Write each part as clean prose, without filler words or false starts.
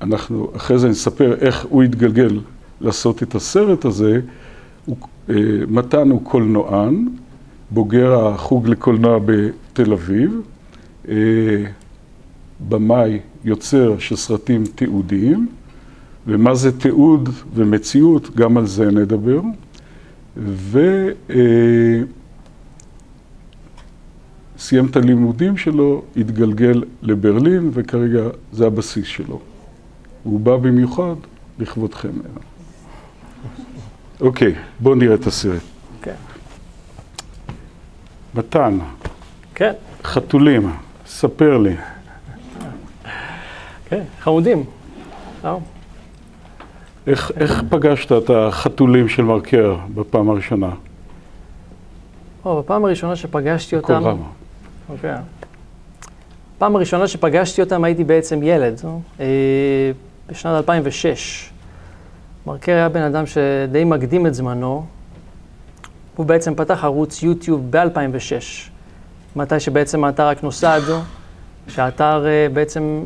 אנחנו אחרי זה נספר איך הוא התגלגל לעשות את הסרט הזה. מתן הוא קולנוען, בוגר החוג לקולנוע בתל אביב, במאי יוצר של סרטים תיעודיים, ומה זה תיעוד ומציאות, גם על זה נדבר. סיים את הלימודים שלו, התגלגל לברלין, וכרגע זה הבסיס שלו. הוא בא במיוחד לכבודכם. אוקיי, בואו נראה את הסרט. כן. מתן. כן. חתולים, ספר לי. כן, חמודים. איך פגשת את החתולים של מרקר בפעם הראשונה? בפעם הראשונה שפגשתי אותם... כל רמה. אוקיי. פעם הראשונה שפגשתי אותם הייתי בעצם ילד, בשנת 2006. מרקר היה בן אדם שדי מקדים את זמנו. הוא בעצם פתח ערוץ יוטיוב ב-2006, מתי שבעצם האתר רק נוסד, שהאתר בעצם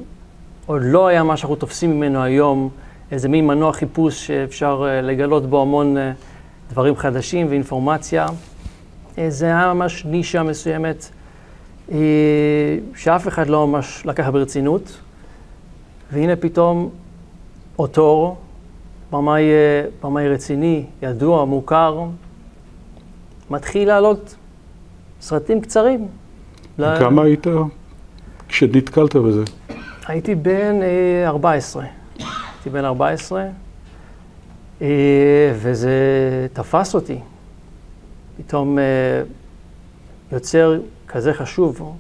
עוד לא היה מה שאנחנו תופסים ממנו היום, איזה מין מנוע חיפוש שאפשר לגלות בו המון דברים חדשים ואינפורמציה. זה היה ממש נישה מסוימת שאף אחד לא ממש לקח ברצינות. והנה פתאום אוטור, במאי רציני, ידוע, מוכר, מתחיל לעלות סרטים קצרים. כמה היית כשנתקלת בזה? הייתי בן 14. הייתי בן 14, וזה תפס אותי. פתאום יוצר כזה חשוב,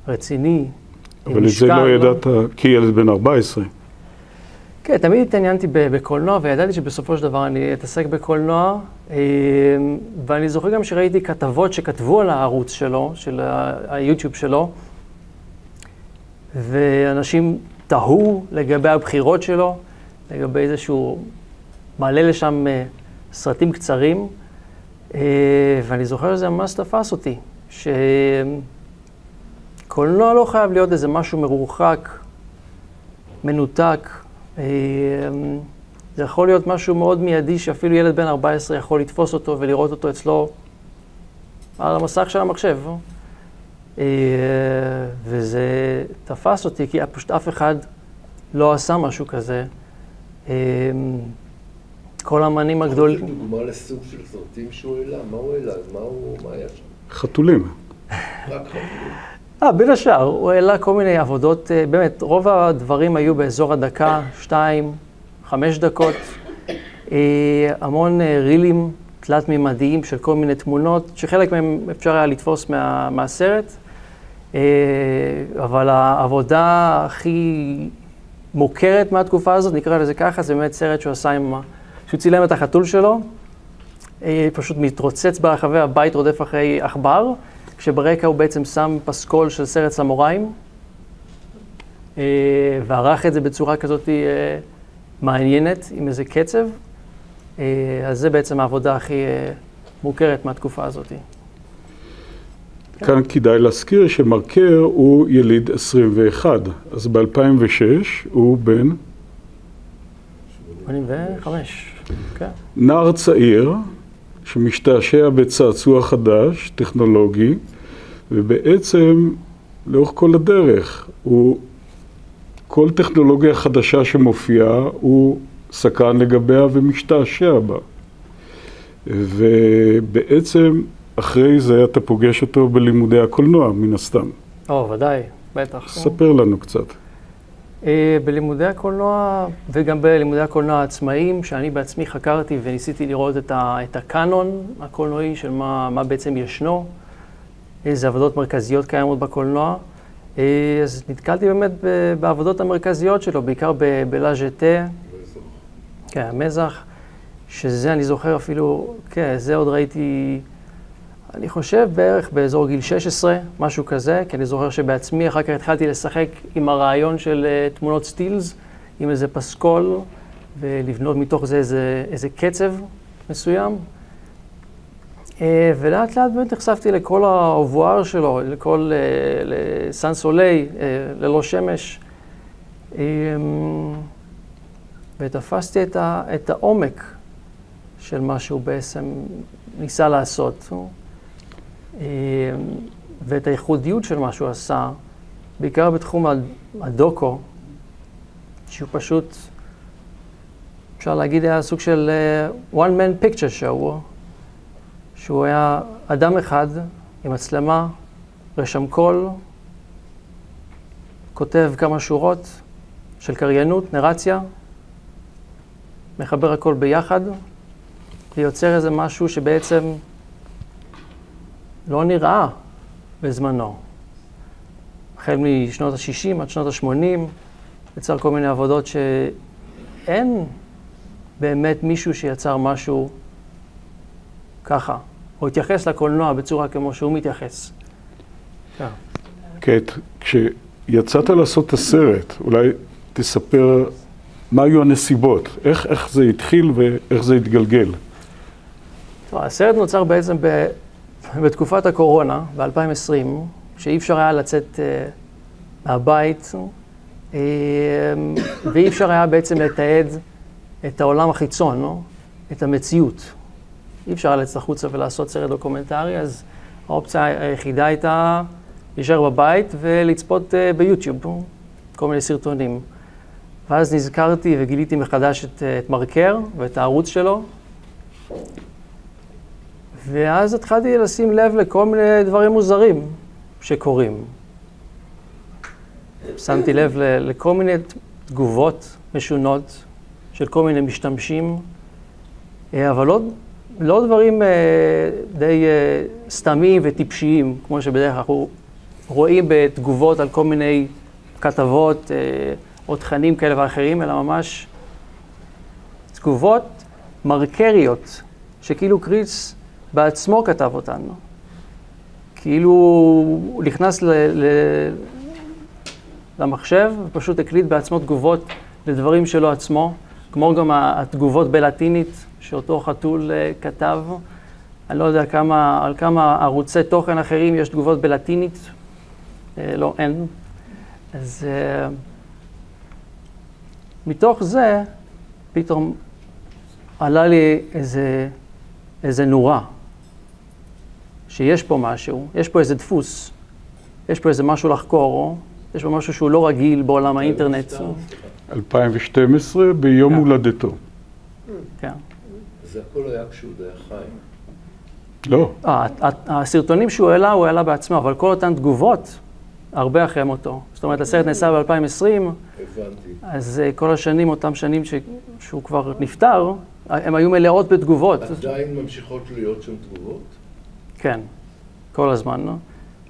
רציני, אבל את זה לא ידעת כילד בן 14. כן, תמיד התעניינתי בקולנוע, וידעתי שבסופו של דבר אני אתעסק בקולנוע, ואני זוכר גם שראיתי כתבות שכתבו על הערוץ שלו, של היוטיוב שלו, ואנשים תהו לגבי הבחירות שלו, לגבי זה שהוא מעלה לשם סרטים קצרים, ואני זוכר שזה ממש תפס אותי, שקולנוע לא חייב להיות איזה משהו מרוחק, מנותק, זה יכול להיות משהו מאוד מיידי שאפילו ילד בן 14 יכול לתפוס אותו ולראות אותו אצלו על המסך של המחשב. וזה תפס אותי כי פשוט אף אחד לא עשה משהו כזה. כל האמנים הגדולים... יכול להיות דוגמה לסוג של סרטים שהוא העלה? מה הוא העלה? מה היה שם? חתולים. רק חתולים. בין השאר, הוא העלה כל מיני עבודות, באמת, רוב הדברים היו באזור הדקה, 2, 5 דקות, המון רילים תלת-ממדיים של כל מיני תמונות, שחלק מהם אפשר היה לתפוס מהסרט, אבל העבודה הכי מוכרת מהתקופה הזאת, נקרא לזה ככה, זה באמת סרט שהוא עשה שהוא צילם את החתול שלו, פשוט מתרוצץ ברחבי הבית, רודף אחרי עכבר, כשברקע הוא בעצם שם פסקול של סרט סמוראים, וערך את זה בצורה כזאת מעניינת, עם איזה קצב. אז זה בעצם העבודה הכי מוכרת מהתקופה הזאת. כאן כדאי להזכיר שמרקר הוא יליד 21, אז ב-2006 הוא בן... 85, כן. נער צעיר שמשתעשע בצעצוע חדש, טכנולוגי, ובעצם לאורך כל הדרך, כל טכנולוגיה חדשה שמופיעה הוא סקרן לגביה ומשתעשע בה. ובעצם אחרי זה אתה פוגש אותו בלימודי הקולנוע, מן הסתם. ודאי, בטח. ספר לנו קצת. בלימודי הקולנוע, וגם בלימודי הקולנוע העצמאיים, שאני בעצמי חקרתי וניסיתי לראות את הקאנון הקולנועי של מה בעצם ישנו, איזה עבודות מרכזיות קיימות בקולנוע. אז נתקלתי באמת בעבודות המרכזיות שלו, בעיקר בלה ז'טה, כן, המזח, שזה אני זוכר אפילו, כן, זה עוד ראיתי, אני חושב בערך באזור גיל 16, משהו כזה, כי אני זוכר שבעצמי אחר כך התחלתי לשחק עם הרעיון של תמונות סטילס, עם איזה פסקול, ולבנות מתוך זה איזה קצב מסוים. ולאט לאט באמת נחשפתי לכל האובואר שלו, לסן סולי, ללא שמש. ותפסתי את העומק של מה שהוא בעצם ניסה לעשות, ואת הייחודיות של מה שהוא עשה, בעיקר בתחום הדוקו, שהוא פשוט, אפשר להגיד, היה סוג של one man picture show, שהוא היה אדם אחד עם מצלמה, רשם קול, כותב כמה שורות של קריינות, נרציה, מחבר הכל ביחד, ויוצר איזה משהו שבעצם לא נראה בזמנו. החל משנות ה-60 עד שנות ה-80, יצר כל מיני עבודות שאין באמת מישהו שיצר משהו ככה, או התייחס לקולנוע בצורה כמו שהוא מתייחס. קט, כשיצאת לעשות את הסרט, אולי תספר מה היו הנסיבות, איך זה התחיל ואיך זה התגלגל. הסרט נוצר בעצם בתקופת הקורונה, ב-2020, שאי אפשר היה לצאת מהבית, ואי אפשר היה בעצם לתעד את העולם החיצון, את המציאות. אי אפשר היה לצאת החוצה ולעשות סרט דוקומנטרי, אז האופציה היחידה הייתה להישאר בבית ולצפות ביוטיוב, כל מיני סרטונים. ואז נזכרתי וגיליתי מחדש את מרקר ואת הערוץ שלו, ואז התחלתי לשים לב לכל מיני דברים מוזרים שקורים. שמתי לב לכל מיני תגובות משונות של כל מיני משתמשים, אבל לא דברים די סתמיים וטיפשיים, כמו שבדרך כלל אנחנו רואים בתגובות על כל מיני כתבות או תכנים כאלה ואחרים, אלא ממש תגובות מרקריות, שכאילו קריץ בעצמו כתב אותן. כאילו הוא נכנס למחשב ופשוט הקליט בעצמו תגובות לדברים שלו עצמו, כמו גם התגובות בלטינית שאותו חתול כתב. אני לא יודע על כמה ערוצי תוכן אחרים יש תגובות בלטינית. לא, אין. אז מתוך זה פתאום עלה לי איזה נורה, שיש פה משהו, יש פה איזה דפוס, יש פה איזה משהו לחקור, יש פה משהו שהוא לא רגיל בעולם האינטרנט. 2012, ביום הולדתו. כן. זה הכל היה כשהוא די חי. לא. הסרטונים שהוא העלה בעצמו, אבל כל אותן תגובות, הרבה אחרי מותו. זאת אומרת, הסרט נעשה ב-2020, הבנתי. אז כל השנים, אותם שנים שהוא כבר נפטר, הם היו מלאות בתגובות. עדיין ממשיכות להיות שם תגובות? כן, כל הזמן, לא?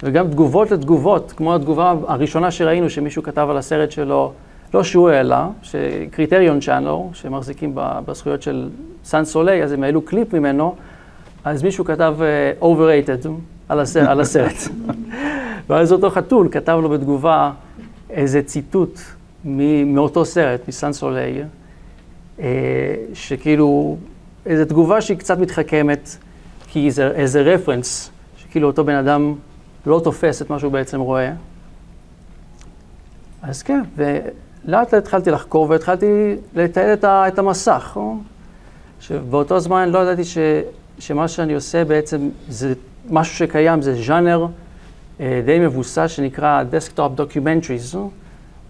וגם תגובות לתגובות, כמו התגובה הראשונה שראינו שמישהו כתב על הסרט שלו, לא שהוא העלה, שקריטריון צ'אנל, שמחזיקים בזכויות של סן סולי, אז הם העלו קליפ ממנו, אז מישהו כתב overrated על הסרט. ואז אותו חתול כתב לו בתגובה איזה ציטוט מאותו סרט, מסן סולי, שכאילו, איזו תגובה שהיא קצת מתחכמת, כי איזה רפרנס, שכאילו אותו בן אדם לא תופס את מה שהוא בעצם רואה. אז כן, ולאט לאט התחלתי לחקור והתחלתי לתעד את המסך. שבאותו זמן לא ידעתי שמה שאני עושה בעצם זה משהו שקיים, זה ז'אנר די מבוסס שנקרא Desktop Documentaries,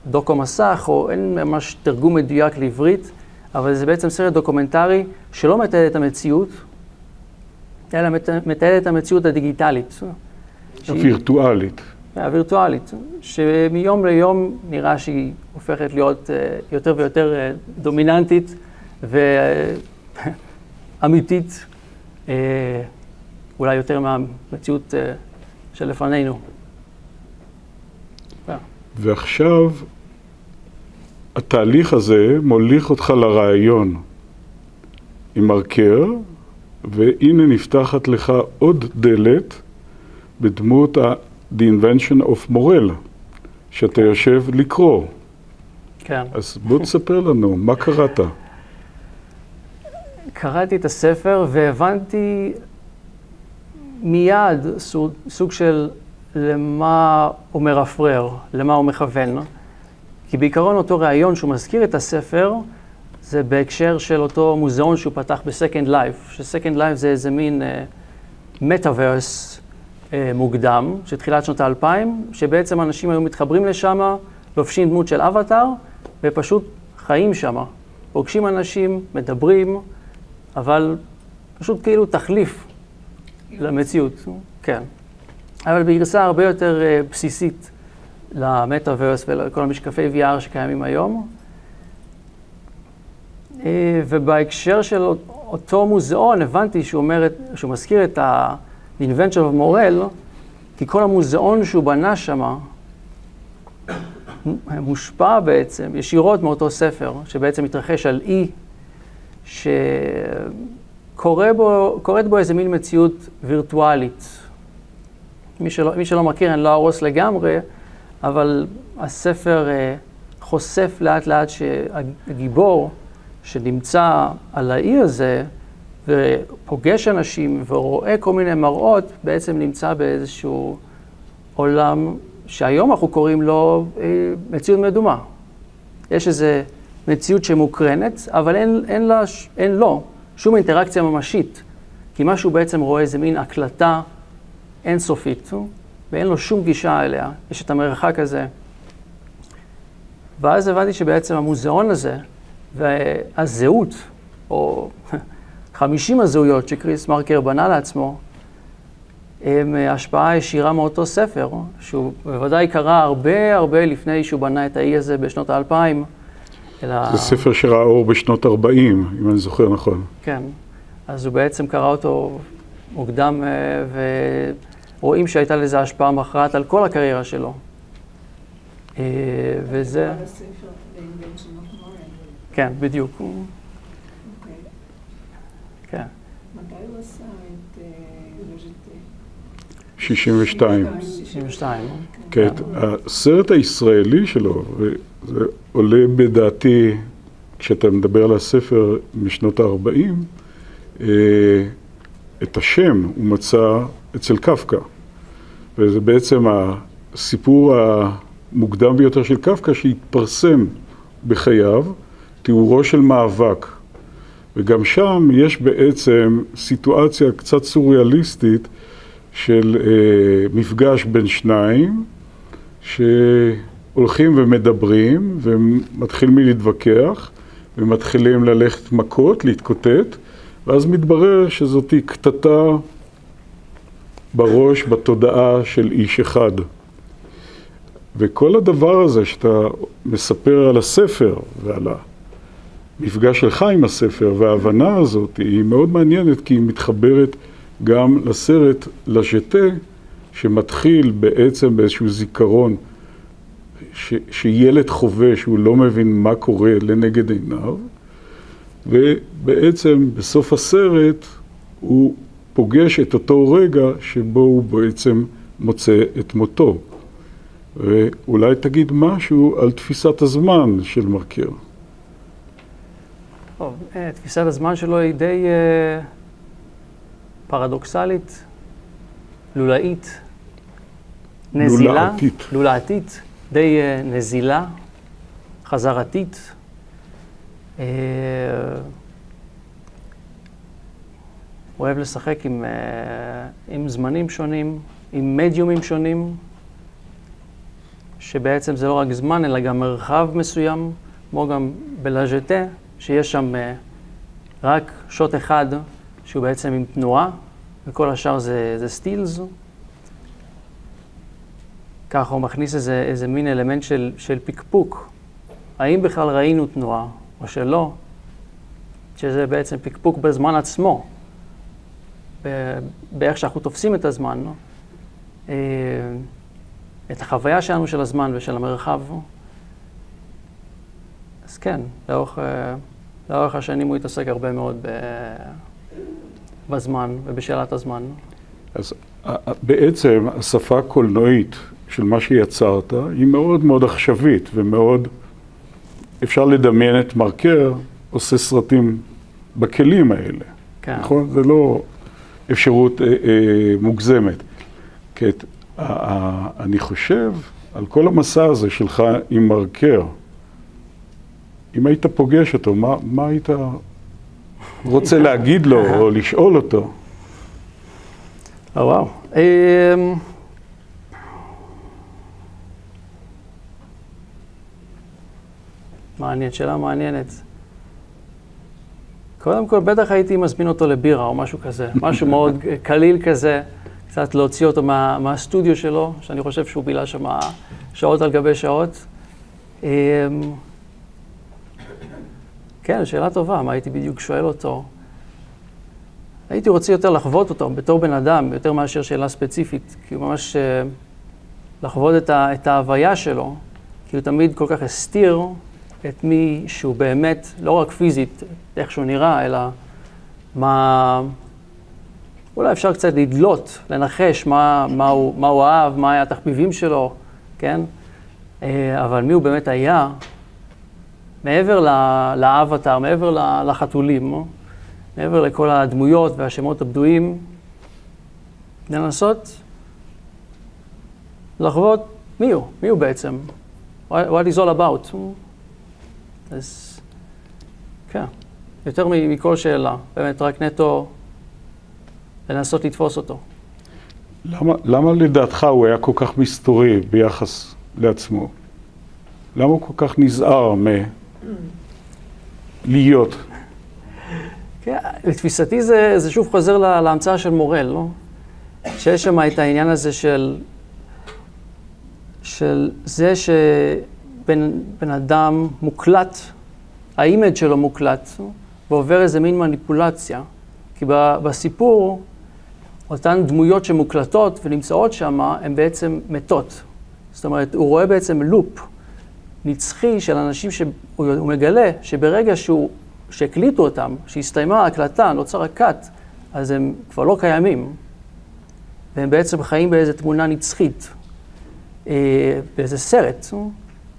דוקו מסך, או אין ממש תרגום מדויק לעברית, אבל זה בעצם סרט דוקומנטרי שלא מתעד את המציאות, אלא מתעד את המציאות הדיגיטלית. הווירטואלית. הווירטואלית, שמיום ליום נראה שהיא הופכת להיות יותר ויותר דומיננטית ואמיתית, אולי יותר מהמציאות שלפנינו. ועכשיו התהליך הזה מוליך אותך לרעיון עם מרקר, והנה נפתחת לך עוד דלת בדמות The Invention of Morel, שאתה יושב לקרוא. כן. אז בוא תספר לנו, מה קראת? קראתי את הספר והבנתי מיד סוג של למה הוא מרפרר, למה הוא מכוון. כי בעיקרון אותו רעיון שהוא מזכיר את הספר, זה בהקשר של אותו מוזיאון שהוא פתח ב-Second Life, ש-Second Life זה איזה מין מטאברס מוקדם, של תחילת שנות ה-2000, שבעצם אנשים היו מתחברים לשם, לובשים דמות של אבטר, ופשוט חיים שם. פוגשים אנשים, מדברים, אבל פשוט כאילו תחליף למציאות. כן. אבל בגרסה הרבה יותר בסיסית למטאברס ולכל המשקפי VR שקיימים היום. ובהקשר של אותו מוזיאון הבנתי שהוא מזכיר את The Invention of Morel, כי כל המוזיאון שהוא בנה שם מושפע בעצם ישירות מאותו ספר, שבעצם מתרחש על אי שקורית בו איזה מין מציאות וירטואלית. מי שלא מכיר, אני לא ארוס לגמרי, אבל הספר חושף לאט לאט שהגיבור שנמצא על האי הזה ופוגש אנשים ורואה כל מיני מראות, בעצם נמצא באיזשהו עולם שהיום אנחנו קוראים לו מציאות מדומה. יש איזו מציאות שמוקרנת, אבל אין לו שום אינטראקציה ממשית, כי מה שהוא בעצם רואה זה מין הקלטה אינסופית, ואין לו שום גישה אליה, יש את המרחק הזה. ואז הבנתי שבעצם המוזיאון הזה, והזהות, או 50 הזהויות שקריס מרקר בנה לעצמו, הם השפעה ישירה מאותו ספר, שהוא בוודאי קרא הרבה לפני שהוא בנה את האי הזה בשנות ה-2000. זה ספר שראה אור בשנות 40, אם אני זוכר נכון. כן, אז הוא בעצם קרא אותו מוקדם, ורואים שהייתה לזה השפעה מכרעת על כל הקריירה שלו. וזה... הספר, The Invention of Morel. כן, בדיוק. אוקיי. כן. מתי הוא עשה את לז'טה? 62. 62. כן, הסרט הישראלי שלו, וזה עולה בדעתי, כשאתה מדבר על הספר משנות ה-40, את השם הוא מצא אצל קפקא. וזה בעצם הסיפור המוקדם ביותר של קפקא שהתפרסם בחייו, תיאורו של מאבק. וגם שם יש בעצם סיטואציה קצת סוריאליסטית של מפגש בין שניים שהולכים ומדברים ומתחילים להתווכח ומתחילים ללכת מכות, להתקוטט, ואז מתברר שזאת קטטה בראש, בתודעה של איש אחד. וכל הדבר הזה שאתה מספר על הספר ועל המפגש שלך עם הספר וההבנה הזאת היא מאוד מעניינת, כי היא מתחברת גם לסרט לז'טה, שמתחיל בעצם באיזשהו זיכרון שילד חווה שהוא לא מבין מה קורה לנגד עיניו, ובעצם בסוף הסרט הוא פוגש את אותו רגע שבו הוא בעצם מוצא את מותו. ואולי תגיד משהו על תפיסת הזמן של מרקר. טוב, תפיסת הזמן שלו היא די פרדוקסלית, לולאית, נזילה, לולאתית, די נזילה, חזרתית. הוא אוהב לשחק עם זמנים שונים, עם מדיומים שונים, שבעצם זה לא רק זמן, אלא גם מרחב מסוים, כמו גם בלז'טה, שיש שם רק שוט אחד, שהוא בעצם עם תנועה, וכל השאר זה סטילס. ככה הוא מכניס איזה מין אלמנט של פיקפוק. האם בכלל ראינו תנועה, או שלא? שזה בעצם פיקפוק בזמן עצמו, באיך שאנחנו תופסים את הזמן, את החוויה שלנו של הזמן ושל המרחב. אז כן, לאורך השנים הוא התעסק הרבה מאוד בזמן ובשאלת הזמן. אז בעצם השפה הקולנועית של מה שיצרת היא מאוד מאוד עכשווית ומאוד, אפשר לדמיין את מרקר עושה סרטים בכלים האלה. כן. נכון? זה לא אפשרות מוגזמת. כי אני חושב על כל המסע הזה שלך עם מרקר, אם היית פוגש אותו, מה היית רוצה להגיד לו או לשאול אותו? וואו. מעניין, שאלה מעניינת. קודם כל, בטח הייתי מזמין אותו לבירה או משהו כזה, משהו מאוד קליל כזה, קצת להוציא אותו מהסטודיו שלו, שאני חושב שהוא בילה שם שעות על גבי שעות. כן, שאלה טובה, מה הייתי בדיוק שואל אותו? הייתי רוצה יותר לחוות אותו בתור בן אדם, יותר מאשר שאלה ספציפית, כי הוא ממש לחוות את ההוויה שלו, כי הוא תמיד כל כך הסתיר את מי שהוא באמת, לא רק פיזית, איך שהוא נראה, אלא מה... אולי אפשר קצת לדלות, לנחש מה הוא אהב, מה היה התחביבים שלו, כן? אבל מי הוא באמת היה, מעבר לאבטר, מעבר לחתולים, מעבר לכל הדמויות והשמות הבדויים, לנסות לחוות מי הוא בעצם, what is all about. אז כן, יותר מכל שאלה, באמת רק נטו לנסות לתפוס אותו. למה לדעתך הוא היה כל כך מסתורי ביחס לעצמו? למה הוא כל כך נזהר מלהיות? כן, לתפיסתי זה שוב חוזר להמצאה של מורל, לא? שיש שם את העניין הזה של זה שבן אדם מוקלט, האימג' שלו מוקלט, ועובר איזה מין מניפולציה. כי בסיפור, אותן דמויות שמוקלטות ונמצאות שם, הן בעצם מתות. זאת אומרת, הוא רואה בעצם לופ נצחי של אנשים שהוא מגלה שברגע שהקליטו אותם, שהסתיימה ההקלטה, נוצר הקאט, אז הם כבר לא קיימים. והם בעצם חיים באיזו תמונה נצחית, באיזה סרט,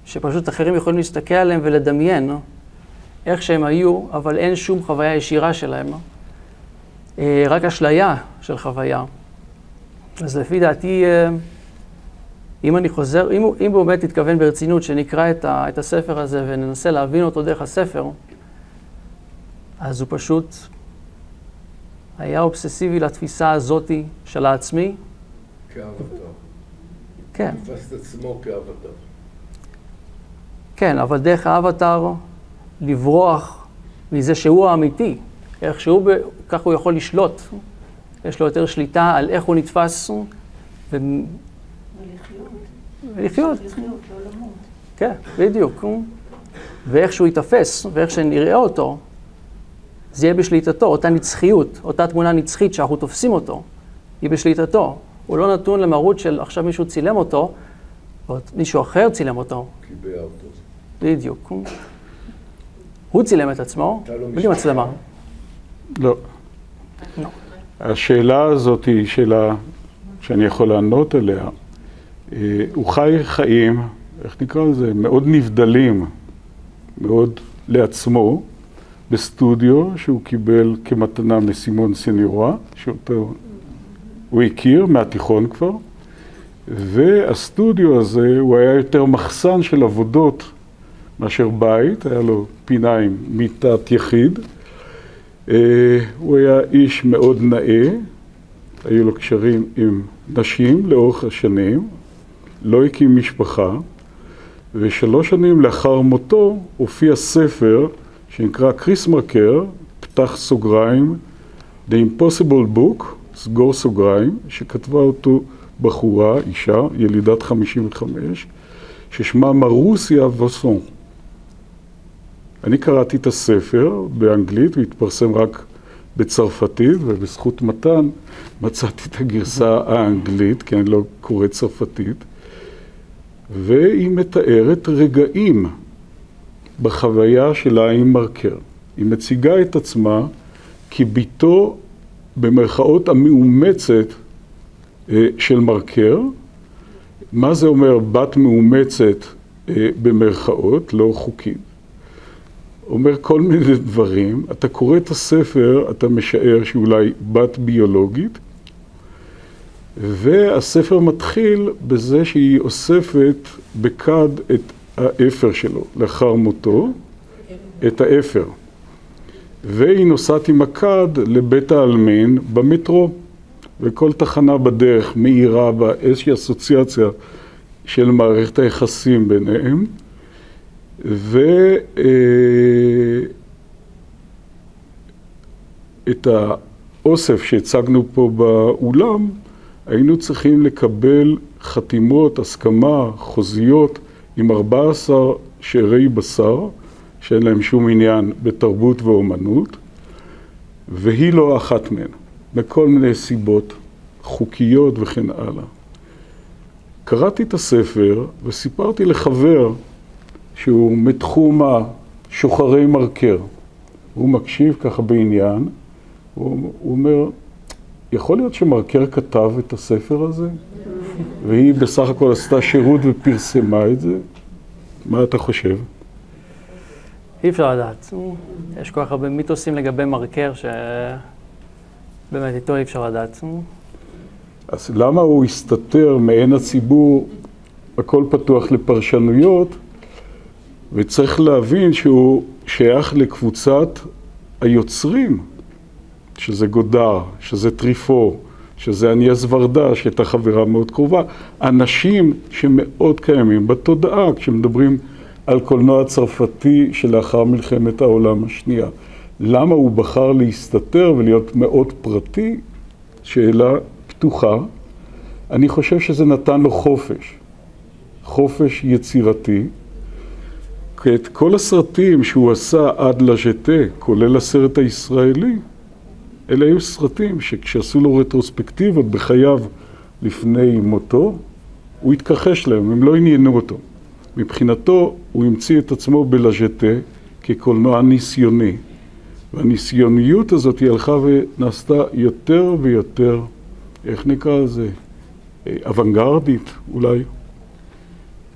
שפשוט אחרים יכולים להסתכל עליהם ולדמיין איך שהם היו, אבל אין שום חוויה ישירה שלהם. רק אשליה של חוויה. אז לפי דעתי, אם אני חוזר, אם הוא באמת תתכוון ברצינות שנקרא את הספר הזה וננסה להבין אותו דרך הספר, אז הוא פשוט היה אובססיבי לתפיסה הזאת של העצמי. כאבטר. כן. תפס את עצמו כאבטר. כן, אבל דרך האבטר לברוח מזה שהוא האמיתי. איך שהוא, כך הוא יכול לשלוט. יש לו יותר שליטה על איך הוא נתפס ולחיות. לא למות. כן, בדיוק. ואיך שהוא יתפס, ואיך שנראה אותו, זה יהיה בשליטתו, אותה נצחיות, אותה תמונה נצחית שאנחנו תופסים אותו, היא בשליטתו. הוא לא נתון למרות של עכשיו מישהו צילם אותו, או מישהו אחר צילם אותו. קיבע אותו. בדיוק. הוא צילם את עצמו, בלי מצלמה. לא. השאלה הזאת היא שאלה שאני יכול לענות עליה. הוא חי חיים, איך נקרא לזה, מאוד נבדלים, מאוד לעצמו, בסטודיו שהוא קיבל כמתנה מסימון סניורה, שאותו הוא הכיר מהתיכון כבר, והסטודיו הזה הוא היה יותר מחסן של עבודות מאשר בית, היה לו פינה עם מיטת יחיד. הוא היה איש מאוד נאה, היו לו קשרים עם נשים לאורך השנים, לא הקים משפחה, ו3 שנים לאחר מותו הופיע ספר שנקרא קריס מרקר, פתח סוגריים, The Impossible Book, סגור סוגריים, שכתבה אותו בחורה, אישה, ילידת 55, ששמה מרוסיה ווסון. אני קראתי את הספר באנגלית, הוא התפרסם רק בצרפתית, ובזכות מתן מצאתי את הגרסה האנגלית, כי אני לא קורא צרפתית, והיא מתארת רגעים בחוויה שלה עם מרקר. היא מציגה את עצמה כביתו במרכאות המאומצת של מרקר. מה זה אומר בת מאומצת במרכאות, לא חוקית? אומר כל מיני דברים. אתה קורא את הספר, אתה משער שאולי בת ביולוגית, והספר מתחיל בזה שהיא אוספת בכד את האפר שלו לאחר מותו, את האפר. והיא נוסעת עם הכד לבית העלמין במטרו, וכל תחנה בדרך מאירה בה איזושהי אסוציאציה של מערכת היחסים ביניהם, את האוסף שהצגנו פה באולם, היינו צריכים לקבל חתימות, הסכמה, חוזיות, עם 14 שארי בשר, שאין להם שום עניין בתרבות ואומנות, והיא לא אחת מהן, מכל מיני סיבות חוקיות וכן הלאה. קראתי את הספר וסיפרתי לחבר שהוא מתחום השוחרי מרקר. הוא מקשיב ככה בעניין, הוא אומר, יכול להיות שמרקר כתב את הספר הזה? והיא בסך הכל עשתה שירות ופרסמה את זה? מה אתה חושב? אי אפשר לדעת. יש כל כך הרבה מיתוסים לגבי מרקר שבאמת איתו אי אפשר לדעת. אז למה הוא הסתתר מעין הציבור, הכל פתוח לפרשנויות, וצריך להבין שהוא שייך לקבוצת היוצרים, שזה גודר, שזה טריפו, שזה אניאס ורדה, שהייתה חברה מאוד קרובה, אנשים שמאוד קיימים בתודעה, כשמדברים על קולנוע צרפתי שלאחר מלחמת העולם השנייה. למה הוא בחר להסתתר ולהיות מאוד פרטי? שאלה פתוחה. אני חושב שזה נתן לו חופש, חופש יצירתי. כי את כל הסרטים שהוא עשה עד לז'טה, כולל הסרט הישראלי, אלה היו סרטים שכשעשו לו רטרוספקטיבות בחייו לפני מותו, הוא התכחש להם, הם לא עניינו אותו. מבחינתו הוא המציא את עצמו בלז'טה כקולנוע ניסיוני. והניסיוניות הזאת היא הלכה ונעשתה יותר ויותר, איך נקרא לזה? אוונגרדית אולי.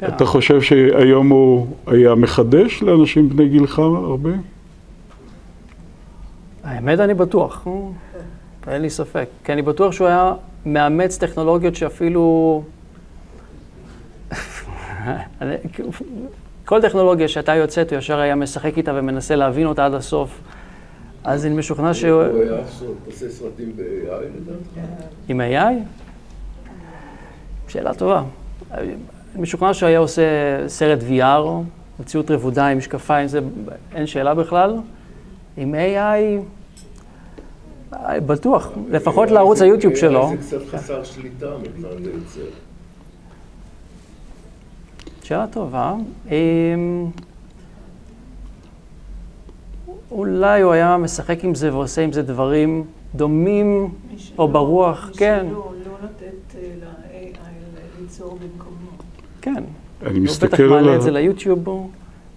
אתה חושב שהיום הוא היה מחדש לאנשים בני גילך הרבה? האמת אני בטוח, אין לי ספק. כי אני בטוח שהוא היה מאמץ טכנולוגיות שאפילו... כל טכנולוגיה שאתה יוצאת, הוא ישר היה משחק איתה ומנסה להבין אותה עד הסוף. אז אני משוכנע שהוא... הוא היה עושה סרטים ב-AI לדעתך? עם AI? שאלה טובה. אני משוכנע שהוא היה עושה סרט VR, מציאות רבודה עם משקפיים, זה אין שאלה בכלל. עם AI, בטוח, לפחות לערוץ היוטיוב שלו. זה קצת חסר שליטה מבחינת היוצר. שאלה טובה. אולי הוא היה משחק עם זה ועושה עם זה דברים דומים או ברוח, כן. לא לתת ל-AI ליצור במקומו. כן. אני מסתכל הוא בטח מעלה את זה ליוטיוב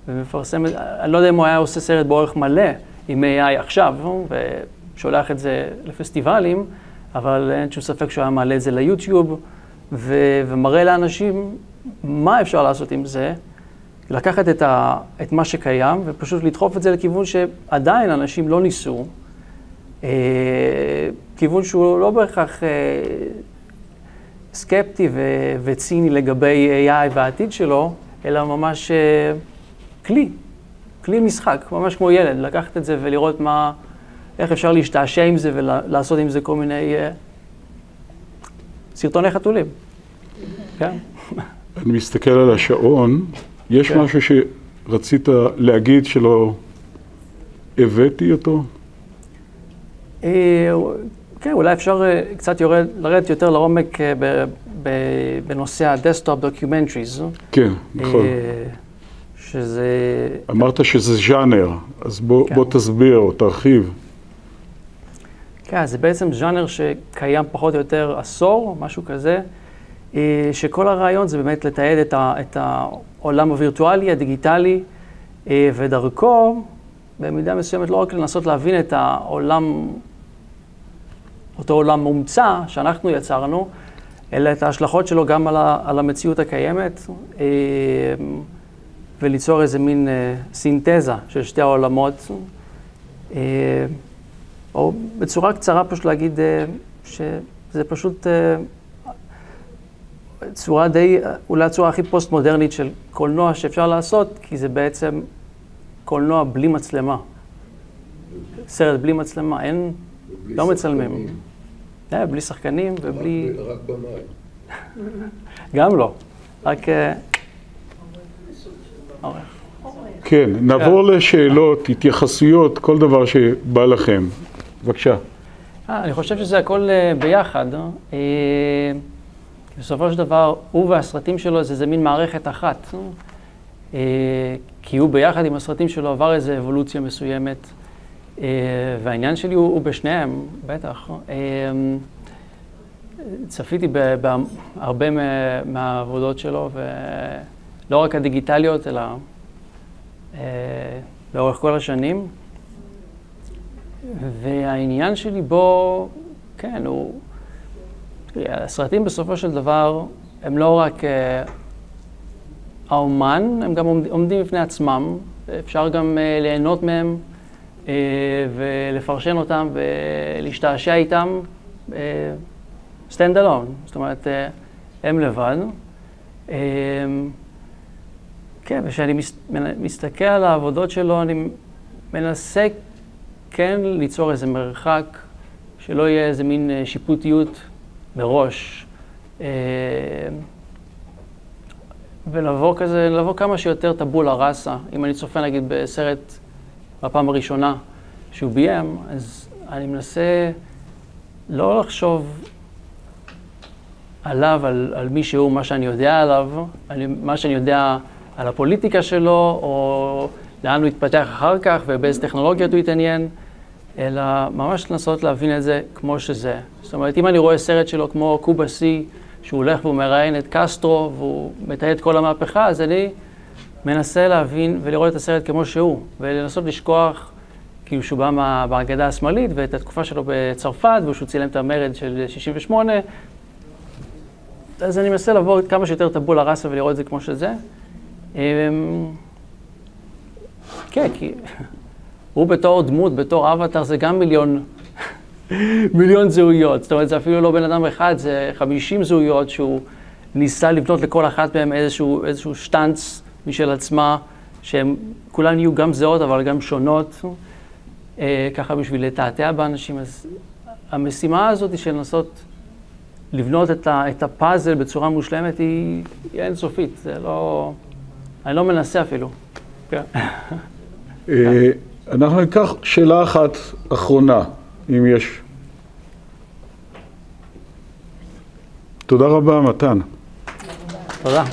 ומפרסם את זה. אני לא יודע אם הוא היה עושה סרט באורך מלא עם AI עכשיו, ושולח את זה לפסטיבלים, אבל אין שום ספק שהוא היה מעלה את זה ליוטיוב, ומראה לאנשים מה אפשר לעשות עם זה, לקחת את מה שקיים ופשוט לדחוף את זה לכיוון שעדיין אנשים לא ניסו, כיוון שהוא לא בהכרח סקפטי וציני לגבי AI והעתיד שלו, אלא ממש כלי משחק, ממש כמו ילד, לקחת את זה ולראות איך אפשר להשתעשע עם זה ולעשות עם זה כל מיני סרטוני חתולים. כן? אני מסתכל על השעון, יש משהו שרצית להגיד שלא הבאתי אותו? כן, אולי אפשר קצת לרדת יותר לעומק בנושא ה-desktop documentaries. כן, נכון. שזה... אמרת שזה ז'אנר, אז בוא תסביר או תרחיב. כן, זה בעצם ז'אנר שקיים פחות או יותר עשור, משהו כזה, שכל הרעיון זה באמת לתעד את העולם הווירטואלי, הדיגיטלי, ודרכו, במידה מסוימת לא רק לנסות להבין את העולם, אותו עולם מומצא שאנחנו יצרנו, אלא את ההשלכות שלו גם על המציאות הקיימת, וליצור איזה מין סינתזה של שתי העולמות, או בצורה קצרה פשוט להגיד שזה פשוט צורה די, אולי הצורה הכי פוסט-מודרנית של קולנוע שאפשר לעשות, כי זה בעצם קולנוע בלי מצלמה. סרט בלי מצלמה, אין, לא מצלמים. בלי שחקנים ובלי... רק במים. גם לא, רק... כן, נעבור לשאלות, התייחסויות, כל דבר שבא לכם. בבקשה. אני חושב שזה הכל ביחד. בסופו של דבר, הוא והסרטים שלו זה מין מערכת אחת. כי הוא ביחד עם הסרטים שלו עבר איזו אבולוציה מסוימת. והעניין שלי הוא בשניהם, בטח. צפיתי בהרבה מהעבודות שלו, ולא רק הדיגיטליות, אלא לאורך כל השנים. והעניין שלי בו, כן, הסרטים בסופו של דבר הם לא רק האומן, הם גם עומדים בפני עצמם. אפשר גם ליהנות מהם ולפרשן אותם ולהשתעשע איתם stand alone, זאת אומרת, הם לבד. כן, וכשאני מסתכל על העבודות שלו, אני מנסה כן ליצור איזה מרחק, שלא יהיה איזה מין שיפוטיות מראש, ולבוא כמה שיותר טבולה ראסה. אם אני צופה נגיד בסרט בפעם הראשונה שהוא ביים, אז אני מנסה לא לחשוב עליו, על מי שהוא, מה שאני יודע עליו, מה שאני יודע על הפוליטיקה שלו, או לאן הוא יתפתח אחר כך ובאיזה טכנולוגיות הוא יתעניין, אלא ממש לנסות להבין את זה כמו שזה. זאת אומרת, אם אני רואה סרט שלו כמו קובה סי, שהוא הולך והוא מראיין את קסטרו והוא מתאר את כל המהפכה, אז אני מנסה להבין ולראות את הסרט כמו שהוא, ולנסות לשכוח כאילו שהוא בא בהגדה השמאלית ואת התקופה שלו בצרפת, ושהוא צילם את המרד של 68. אז אני מנסה לעבור כמה שיותר טבולה ראסה ולראות את זה כמו שזה. כן, כי הוא בתור דמות, בתור אבטר, זה גם מיליון זהויות. זאת אומרת, זה אפילו לא בן אדם אחד, זה 50 זהויות שהוא ניסה לבנות לכל אחת מהם איזשהו שטנץ משל עצמה, שהם כולן יהיו גם זהות, אבל גם שונות, ככה בשביל לתעתע באנשים. אז המשימה הזאת של לנסות לבנות את הפאזל בצורה מושלמת היא אינסופית. זה לא... אני לא מנסה אפילו. אנחנו ניקח שאלה אחת אחרונה, אם יש. תודה רבה, מתן. תודה.